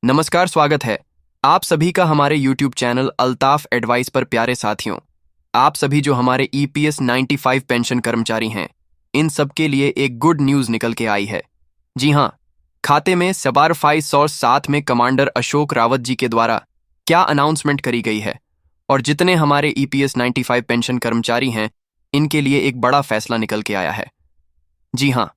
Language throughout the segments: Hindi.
नमस्कार, स्वागत है आप सभी का हमारे YouTube चैनल अल्ताफ एडवाइस पर। प्यारे साथियों, आप सभी जो हमारे EPS 95 पेंशन कर्मचारी हैं, इन सब के लिए एक गुड न्यूज़ निकल के आई है। जी हाँ, खाते में सवार 507 में कमांडर अशोक रावत जी के द्वारा क्या अनाउंसमेंट करी गई है और जितने हमारे EPS 95 पेंशन कर्मचारी हैं, इनके लिए एक बड़ा फैसला निकल के आया है। जी हाँ,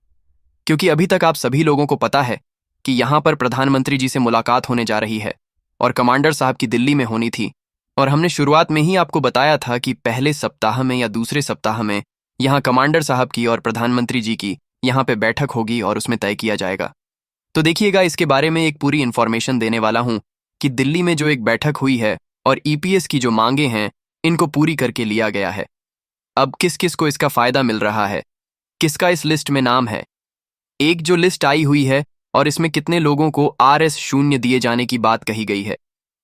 क्योंकि अभी तक आप सभी लोगों को पता है कि यहाँ पर प्रधानमंत्री जी से मुलाकात होने जा रही है और कमांडर साहब की दिल्ली में होनी थी। और हमने शुरुआत में ही आपको बताया था कि पहले सप्ताह में या दूसरे सप्ताह में यहाँ कमांडर साहब की और प्रधानमंत्री जी की यहाँ पे बैठक होगी और उसमें तय किया जाएगा। तो देखिएगा, इसके बारे में एक पूरी इन्फॉर्मेशन देने वाला हूँ कि दिल्ली में जो एक बैठक हुई है और EPS की जो मांगे हैं, इनको पूरी करके लिया गया है। अब किस किस को इसका फायदा मिल रहा है, किसका इस लिस्ट में नाम है, एक जो लिस्ट आई हुई है और इसमें कितने लोगों को RS0 दिए जाने की बात कही गई है,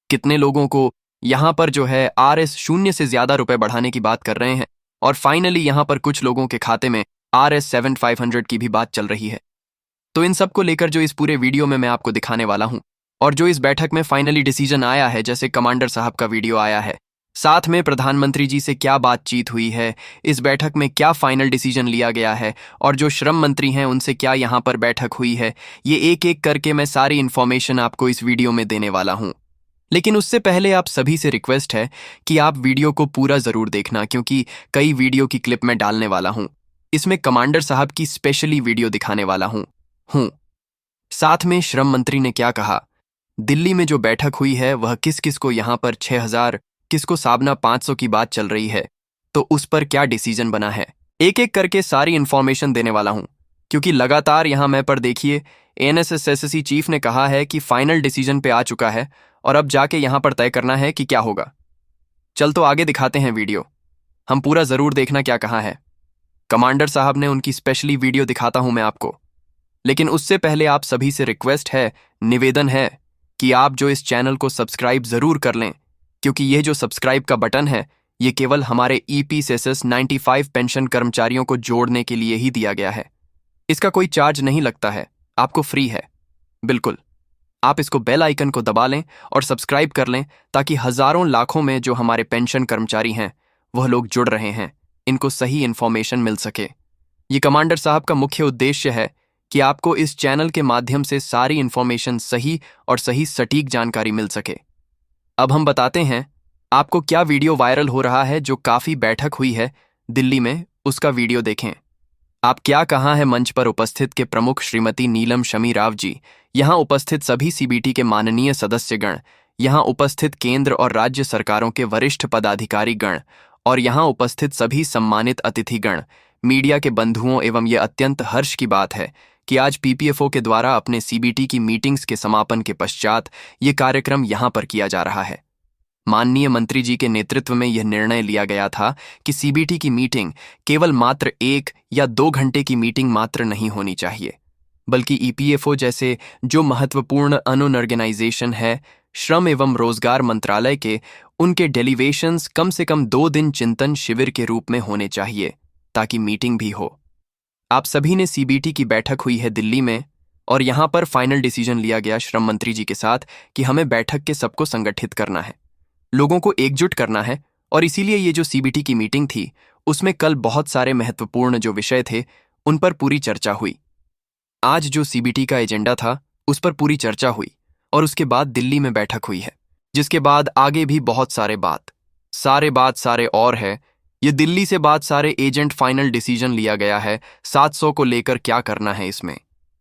कितने लोगों को यहाँ पर जो है RS0 से ज्यादा रुपए बढ़ाने की बात कर रहे हैं, और फाइनली यहाँ पर कुछ लोगों के खाते में RS7500 की भी बात चल रही है। तो इन सब को लेकर जो इस पूरे वीडियो में मैं आपको दिखाने वाला हूँ, और जो इस बैठक में फाइनली डिसीजन आया है, जैसे कमांडर साहब का वीडियो आया है, साथ में प्रधानमंत्री जी से क्या बातचीत हुई है, इस बैठक में क्या फाइनल डिसीजन लिया गया है, और जो श्रम मंत्री हैं उनसे क्या यहाँ पर बैठक हुई है, ये एक एक करके मैं सारी इन्फॉर्मेशन आपको इस वीडियो में देने वाला हूँ। लेकिन उससे पहले आप सभी से रिक्वेस्ट है कि आप वीडियो को पूरा जरूर देखना, क्योंकि कई वीडियो की क्लिप मैं डालने वाला हूँ। इसमें कमांडर साहब की स्पेशली वीडियो दिखाने वाला हूँ। साथ में श्रम मंत्री ने क्या कहा, दिल्ली में जो बैठक हुई है वह किस किस को यहाँ पर 6000, किसको साबना 500 की बात चल रही है, तो उस पर क्या डिसीजन बना है, एक एक करके सारी इन्फॉर्मेशन देने वाला हूं। क्योंकि लगातार यहां मैं पर देखिए, ANSSSC चीफ ने कहा है कि फाइनल डिसीजन पे आ चुका है और अब जाके यहां पर तय करना है कि क्या होगा। चल तो आगे दिखाते हैं वीडियो, हम पूरा जरूर देखना क्या कहा है कमांडर साहब ने। उनकी स्पेशली वीडियो दिखाता हूं मैं आपको, लेकिन उससे पहले आप सभी से रिक्वेस्ट है, निवेदन है कि आप जो इस चैनल को सब्सक्राइब जरूर कर लें, क्योंकि यह जो सब्सक्राइब का बटन है, ये केवल हमारे EPS 95 पेंशन कर्मचारियों को जोड़ने के लिए ही दिया गया है। इसका कोई चार्ज नहीं लगता है, आपको फ्री है बिल्कुल। आप इसको बेल आइकन को दबा लें और सब्सक्राइब कर लें, ताकि हजारों लाखों में जो हमारे पेंशन कर्मचारी हैं वह लोग जुड़ रहे हैं, इनको सही इन्फॉर्मेशन मिल सके। ये कमांडर साहब का मुख्य उद्देश्य है कि आपको इस चैनल के माध्यम से सारी इन्फॉर्मेशन सही और सही सटीक जानकारी मिल सके। अब हम बताते हैं आपको क्या वीडियो वायरल हो रहा है। जो काफी बैठक हुई है दिल्ली में, उसका वीडियो देखें। आप क्या कहाँ है मंच पर उपस्थित के प्रमुख श्रीमती नीलम शमी राव जी, यहाँ उपस्थित सभी CBT के माननीय सदस्यगण, यहाँ उपस्थित केंद्र और राज्य सरकारों के वरिष्ठ पदाधिकारी गण, और यहाँ उपस्थित सभी सम्मानित अतिथिगण, मीडिया के बंधुओं एवं ये अत्यंत हर्ष की बात है कि आज PPFO के द्वारा अपने CBT की मीटिंग्स के समापन के पश्चात ये कार्यक्रम यहाँ पर किया जा रहा है। माननीय मंत्री जी के नेतृत्व में यह निर्णय लिया गया था कि CBT की मीटिंग केवल मात्र 1 या 2 घंटे की मीटिंग मात्र नहीं होनी चाहिए, बल्कि EPFO जैसे जो महत्वपूर्ण ऑर्गेनाइजेशन है, श्रम एवं रोजगार मंत्रालय के, उनके डेलीवेशंस कम से कम 2 दिन चिंतन शिविर के रूप में होने चाहिए, ताकि मीटिंग भी हो। आप सभी ने CBT की बैठक हुई है दिल्ली में, और यहाँ पर फाइनल डिसीजन लिया गया श्रम मंत्री जी के साथ कि हमें बैठक के सबको संगठित करना है, लोगों को एकजुट करना है। और इसीलिए ये जो CBT की मीटिंग थी, उसमें कल बहुत सारे महत्वपूर्ण जो विषय थे उन पर पूरी चर्चा हुई। आज जो CBT का एजेंडा था उस पर पूरी चर्चा हुई, और उसके बाद दिल्ली में बैठक हुई है, जिसके बाद आगे भी बहुत सारे और है। ये दिल्ली से बात सारे एजेंट फाइनल डिसीजन लिया गया है 700 को लेकर क्या करना है। इसमें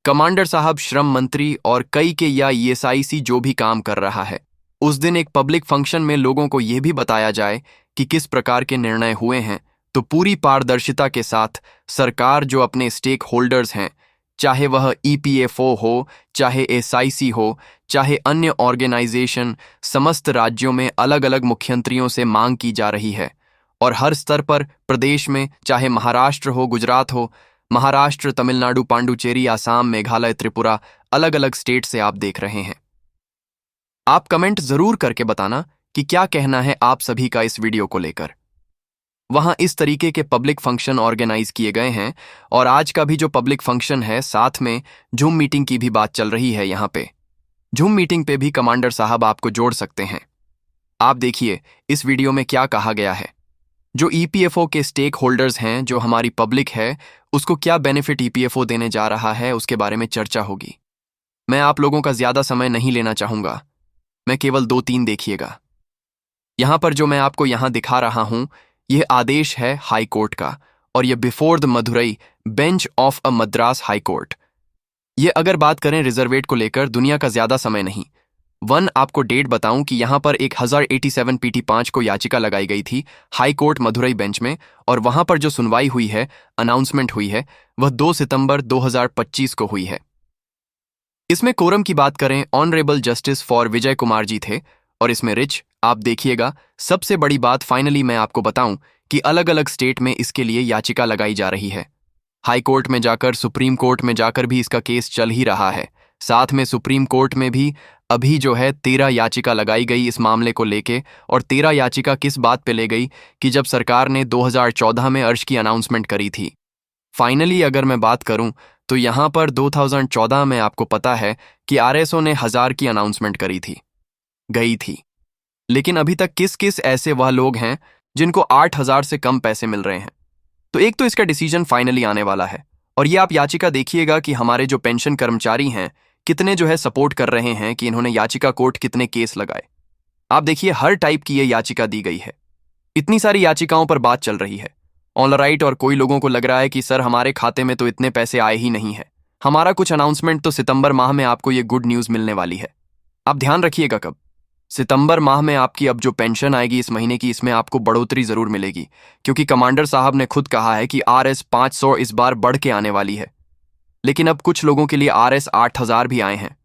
कमांडर साहब, श्रम मंत्री और कई के या ESIC जो भी काम कर रहा है, उस दिन एक पब्लिक फंक्शन में लोगों को यह भी बताया जाए कि किस प्रकार के निर्णय हुए हैं। तो पूरी पारदर्शिता के साथ सरकार जो अपने स्टेक होल्डर्स हैं, चाहे वह EPFO हो, चाहे SIC हो, चाहे अन्य ऑर्गेनाइजेशन, समस्त राज्यों में अलग अलग मुख्यमंत्रियों से मांग की जा रही है। और हर स्तर पर प्रदेश में, चाहे महाराष्ट्र हो, गुजरात हो, महाराष्ट्र, तमिलनाडु, पांडुचेरी, आसाम, मेघालय, त्रिपुरा, अलग अलग स्टेट से आप देख रहे हैं। आप कमेंट जरूर करके बताना कि क्या कहना है आप सभी का इस वीडियो को लेकर। वहां इस तरीके के पब्लिक फंक्शन ऑर्गेनाइज किए गए हैं, और आज का भी जो पब्लिक फंक्शन है, साथ में जूम मीटिंग की भी बात चल रही है यहाँ पे। जूम मीटिंग पे भी कमांडर साहब आपको जोड़ सकते हैं। आप देखिए इस वीडियो में क्या कहा गया है। जो ईपीएफओ के स्टेक होल्डर्स हैं, जो हमारी पब्लिक है, उसको क्या बेनिफिट ईपीएफओ देने जा रहा है, उसके बारे में चर्चा होगी। मैं आप लोगों का ज्यादा समय नहीं लेना चाहूंगा, मैं केवल 2-3 देखिएगा। यहां पर जो मैं आपको यहां दिखा रहा हूं, यह आदेश है हाई कोर्ट का, और यह before the Madurai bench of a Madras high court. ये अगर बात करें रिजर्वेट को लेकर, दुनिया का ज्यादा समय नहीं। आपको डेट बताऊं कि यहां पर 1087 PT5 को याचिका लगाई गई थी हाई कोर्ट मदुरई बेंच में, और वहां पर जो सुनवाई हुई है, अनाउंसमेंट हुई है, वह 2 सितंबर 2025 को हुई है। इसमें कोरम की बात करें, honourable justice for Vijay Kumar ji थे, और इसमें रिच आप देखिएगा। सबसे बड़ी बात फाइनली मैं आपको बताऊं कि अलग अलग स्टेट में इसके लिए याचिका लगाई जा रही है। हाई कोर्ट में जाकर, सुप्रीम कोर्ट में जाकर भी इसका केस चल ही रहा है। साथ में सुप्रीम कोर्ट में भी अभी जो है 13 याचिका लगाई गई इस मामले को लेके। और 13 याचिका किस बात पे ले गई कि जब सरकार ने 2014 में अर्श की अनाउंसमेंट करी थी। फाइनली अगर मैं बात करूं तो यहां पर 2014 में आपको पता है कि आरएसओ ने 1000 की अनाउंसमेंट करी थी, गई थी। लेकिन अभी तक किस किस ऐसे वह लोग हैं जिनको 8000 से कम पैसे मिल रहे हैं। तो एक तो इसका डिसीजन फाइनली आने वाला है। और ये आप याचिका देखिएगा कि हमारे जो पेंशन कर्मचारी हैं कितने जो है सपोर्ट कर रहे हैं, कि इन्होंने याचिका कोर्ट कितने केस लगाए। आप देखिए हर टाइप की ये याचिका दी गई है। इतनी सारी याचिकाओं पर बात चल रही है। ऑल राइट, और कोई लोगों को लग रहा है कि सर हमारे खाते में तो इतने पैसे आए ही नहीं है, हमारा कुछ अनाउंसमेंट तो सितंबर माह में आपको ये गुड न्यूज मिलने वाली है। आप ध्यान रखिएगा कब, सितंबर माह में आपकी अब जो पेंशन आएगी इस महीने की, इसमें आपको बढ़ोतरी जरूर मिलेगी, क्योंकि कमांडर साहब ने खुद कहा है कि RS 500 इस बार बढ़ के आने वाली है। लेकिन अब कुछ लोगों के लिए RS 8000 भी आए हैं।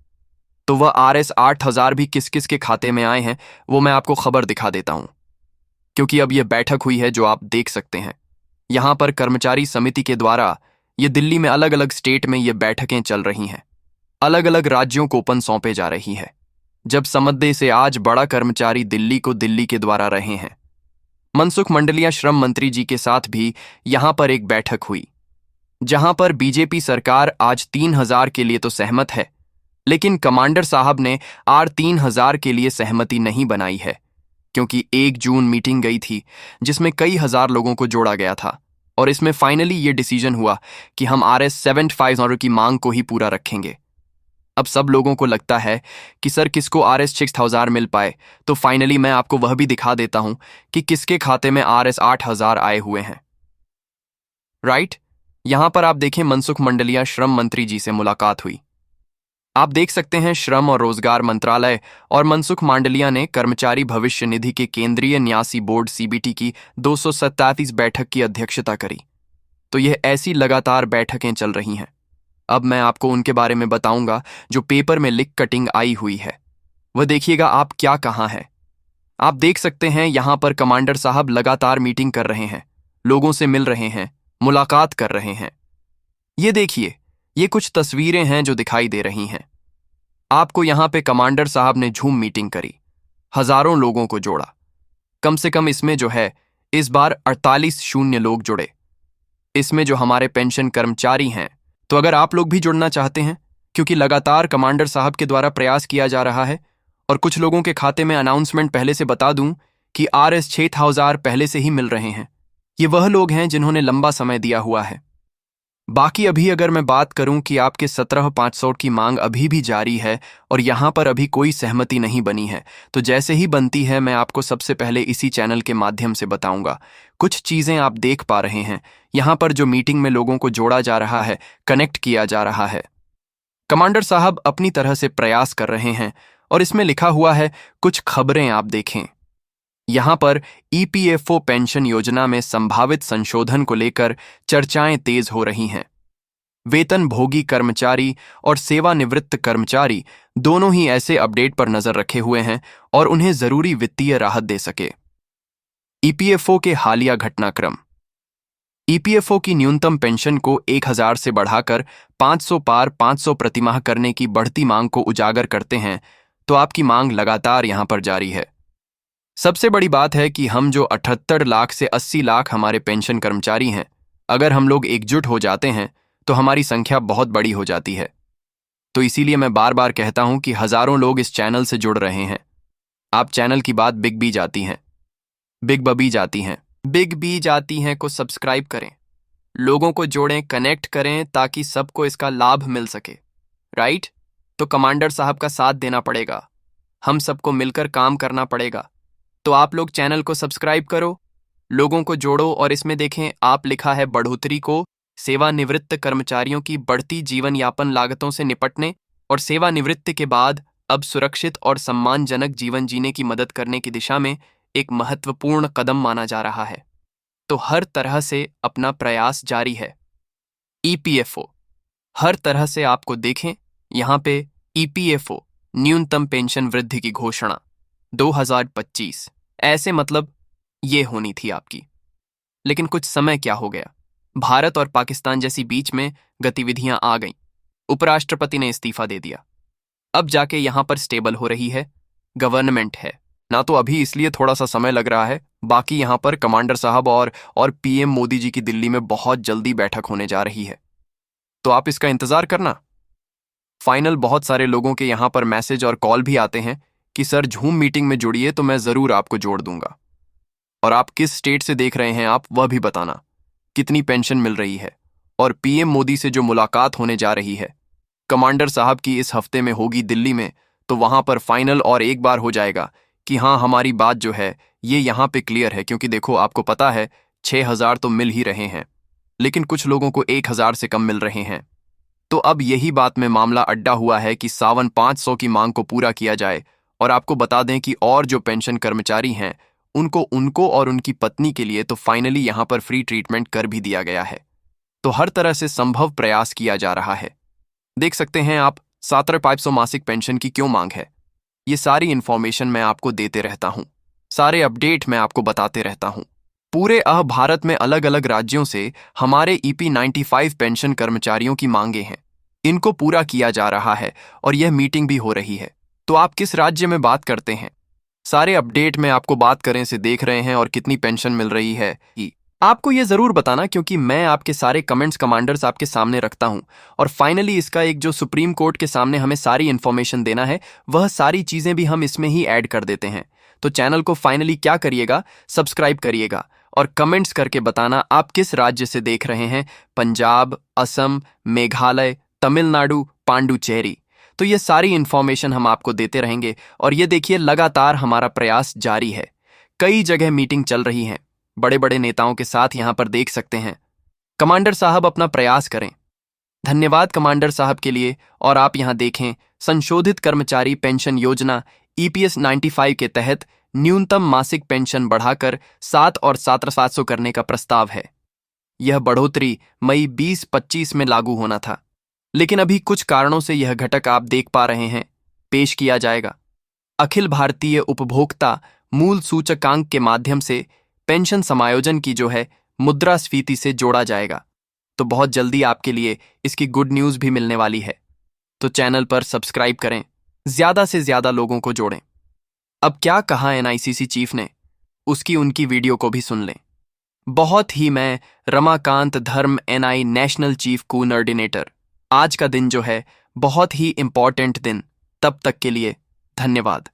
तो वह RS 8000 भी किस किस के खाते में आए हैं वो मैं आपको खबर दिखा देता हूं, क्योंकि अब यह बैठक हुई है जो आप देख सकते हैं। यहां पर कर्मचारी समिति के द्वारा ये दिल्ली में अलग अलग स्टेट में ये बैठकें चल रही हैं, अलग अलग राज्यों को ओपन सौंपे जा रही है। जब समद्दे से आज बड़ा कर्मचारी दिल्ली को दिल्ली के द्वारा रहे हैं। मनसुख मंडलिया श्रम मंत्री जी के साथ भी यहां पर एक बैठक हुई, जहां पर बीजेपी सरकार आज 3000 के लिए तो सहमत है, लेकिन कमांडर साहब ने R3000 के लिए सहमति नहीं बनाई है, क्योंकि 1 जून मीटिंग गई थी जिसमें कई हजार लोगों को जोड़ा गया था, और इसमें फाइनली ये डिसीजन हुआ कि हम RS 750 की मांग को ही पूरा रखेंगे। अब सब लोगों को लगता है कि सर किसको RS 6000 मिल पाए, तो फाइनली मैं आपको वह भी दिखा देता हूं कि किसके खाते में RS 8000 आए हुए हैं। राइट, यहां पर आप देखें मनसुख मंडलिया श्रम मंत्री जी से मुलाकात हुई। आप देख सकते हैं श्रम और रोजगार मंत्रालय और मनसुख मांडलिया ने कर्मचारी भविष्य निधि के केंद्रीय न्यासी बोर्ड CBT की 237 बैठक की अध्यक्षता करी। तो यह ऐसी लगातार बैठकें चल रही हैं। अब मैं आपको उनके बारे में बताऊंगा जो पेपर में लिख कटिंग आई हुई है, वह देखिएगा आप क्या कहाँ है। आप देख सकते हैं यहां पर कमांडर साहब लगातार मीटिंग कर रहे हैं, लोगों से मिल रहे हैं, मुलाकात कर रहे हैं। ये देखिए, ये कुछ तस्वीरें हैं जो दिखाई दे रही हैं आपको। यहां पे कमांडर साहब ने झूम मीटिंग करी, हजारों लोगों को जोड़ा। कम से कम इसमें जो है इस बार 48 लोग जुड़े। इसमें जो हमारे पेंशन कर्मचारी हैं, तो अगर आप लोग भी जुड़ना चाहते हैं, क्योंकि लगातार कमांडर साहब के द्वारा प्रयास किया जा रहा है, और कुछ लोगों के खाते में अनाउंसमेंट पहले से बता दूं कि RS 6000 पहले से ही मिल रहे हैं। ये वह लोग हैं जिन्होंने लंबा समय दिया हुआ है। बाकी अभी अगर मैं बात करूं कि आपके 17500 की मांग अभी भी जारी है और यहां पर अभी कोई सहमति नहीं बनी है, तो जैसे ही बनती है मैं आपको सबसे पहले इसी चैनल के माध्यम से बताऊंगा। कुछ चीजें आप देख पा रहे हैं, यहां पर जो मीटिंग में लोगों को जोड़ा जा रहा है, कनेक्ट किया जा रहा है। कमांडर साहब अपनी तरह से प्रयास कर रहे हैं, और इसमें लिखा हुआ है कुछ खबरें आप देखें। यहां पर EPFO पेंशन योजना में संभावित संशोधन को लेकर चर्चाएं तेज हो रही हैं। वेतन भोगी कर्मचारी और सेवानिवृत्त कर्मचारी दोनों ही ऐसे अपडेट पर नजर रखे हुए हैं और उन्हें जरूरी वित्तीय राहत दे सके। EPFO के हालिया घटनाक्रम। EPFO की न्यूनतम पेंशन को 1000 से बढ़ाकर 500 पार 500 प्रतिमाह करने की बढ़ती मांग को उजागर करते हैं, तो आपकी मांग लगातार यहां पर जारी है। सबसे बड़ी बात है कि हम जो 78 लाख से 80 लाख हमारे पेंशन कर्मचारी हैं, अगर हम लोग एकजुट हो जाते हैं तो हमारी संख्या बहुत बड़ी हो जाती है। तो इसीलिए मैं बार बार कहता हूं कि हजारों लोग इस चैनल से जुड़ रहे हैं। आप चैनल की बात बिग बी जाती हैं, बिग बबी जाती हैं, बिग बी जाती हैं को सब्सक्राइब करें, लोगों को जोड़ें, कनेक्ट करें ताकि सबको इसका लाभ मिल सके। राइट? तो कमांडर साहब का साथ देना पड़ेगा, हम सबको मिलकर काम करना पड़ेगा। तो आप लोग चैनल को सब्सक्राइब करो, लोगों को जोड़ो और इसमें देखें आप लिखा है बढ़ोतरी को सेवानिवृत्त कर्मचारियों की बढ़ती जीवन यापन लागतों से निपटने और सेवानिवृत्ति के बाद अब सुरक्षित और सम्मानजनक जीवन जीने की मदद करने की दिशा में एक महत्वपूर्ण कदम माना जा रहा है। तो हर तरह से अपना प्रयास जारी है। ईपीएफओ हर तरह से आपको देखें यहां पे ईपीएफओ न्यूनतम पेंशन वृद्धि की घोषणा 2025 ऐसे मतलब ये होनी थी आपकी। लेकिन कुछ समय क्या हो गया, भारत और पाकिस्तान जैसी बीच में गतिविधियां आ गईं, उपराष्ट्रपति ने इस्तीफा दे दिया, अब जाके यहां पर स्टेबल हो रही है, गवर्नमेंट है ना। तो अभी इसलिए थोड़ा सा समय लग रहा है, बाकी यहां पर कमांडर साहब और पीएम मोदी जी की दिल्ली में बहुत जल्दी बैठक होने जा रही है, तो आप इसका इंतजार करना। फाइनल बहुत सारे लोगों के यहां पर मैसेज और कॉल भी आते हैं कि सर झूम मीटिंग में जुड़िए, तो मैं जरूर आपको जोड़ दूंगा। और आप किस स्टेट से देख रहे हैं आप वह भी बताना, कितनी पेंशन मिल रही है, और पीएम मोदी से जो मुलाकात होने जा रही है कमांडर साहब की इस हफ्ते में होगी दिल्ली में, तो वहां पर फाइनल और एक बार हो जाएगा कि हाँ हमारी बात जो है ये यहाँ पे क्लियर है। क्योंकि देखो आपको पता है 6,000 तो मिल ही रहे हैं, लेकिन कुछ लोगों को 1,000 से कम मिल रहे हैं। तो अब यही बात में मामला अड्डा हुआ है कि 5,500 की मांग को पूरा किया जाए। और आपको बता दें कि और जो पेंशन कर्मचारी हैं उनको और उनकी पत्नी के लिए तो फाइनली यहां पर फ्री ट्रीटमेंट कर भी दिया गया है। तो हर तरह से संभव प्रयास किया जा रहा है। देख सकते हैं आप 7,500 मासिक पेंशन की क्यों मांग है। ये सारी इंफॉर्मेशन मैं आपको देते रहता हूं, सारे अपडेट मैं आपको बताते रहता हूं। पूरे भारत में अलग अलग राज्यों से हमारे ईपी 95 पेंशन कर्मचारियों की मांगे हैं, इनको पूरा किया जा रहा है और यह मीटिंग भी हो रही है। तो आप किस राज्य में बात करते हैं, सारे अपडेट में आपको बात करें से देख रहे हैं और कितनी पेंशन मिल रही है आपको ये जरूर बताना, क्योंकि मैं आपके सारे कमेंट्स कमांडर्स आपके सामने रखता हूं। और फाइनली इसका एक जो सुप्रीम कोर्ट के सामने हमें सारी इंफॉर्मेशन देना है, वह सारी चीजें भी हम इसमें ही ऐड कर देते हैं। तो चैनल को फाइनली क्या करिएगा, सब्सक्राइब करिएगा और कमेंट्स करके बताना आप किस राज्य से देख रहे हैं, पंजाब, असम, मेघालय, तमिलनाडु, पांडुचेरी। तो ये सारी इंफॉर्मेशन हम आपको देते रहेंगे। और ये देखिए लगातार हमारा प्रयास जारी है, कई जगह मीटिंग चल रही है, बड़े बड़े नेताओं के साथ यहां पर देख सकते हैं। कमांडर साहब अपना प्रयास करें। धन्यवाद कमांडर साहब के लिए। और आप यहां देखें संशोधित कर्मचारी पेंशन योजना ईपीएस 95 के तहत न्यूनतम मासिक पेंशन बढ़ाकर 7 और 7,700 करने का प्रस्ताव है। यह बढ़ोतरी मई 2025 में लागू होना था, लेकिन अभी कुछ कारणों से यह घटक आप देख पा रहे हैं पेश किया जाएगा। अखिल भारतीय उपभोक्ता मूल सूचकांक के माध्यम से पेंशन समायोजन की जो है मुद्रास्फीति से जोड़ा जाएगा। तो बहुत जल्दी आपके लिए इसकी गुड न्यूज़ भी मिलने वाली है। तो चैनल पर सब्सक्राइब करें, ज्यादा से ज्यादा लोगों को जोड़ें। अब क्या कहा एनआईसीसी चीफ ने, उसकी उनकी वीडियो को भी सुन लें। बहुत ही मैं रमाकांत धर्म एनआई नेशनल चीफ कोऑर्डिनेटर। आज का दिन जो है बहुत ही इंपॉर्टेंट दिन। तब तक के लिए धन्यवाद।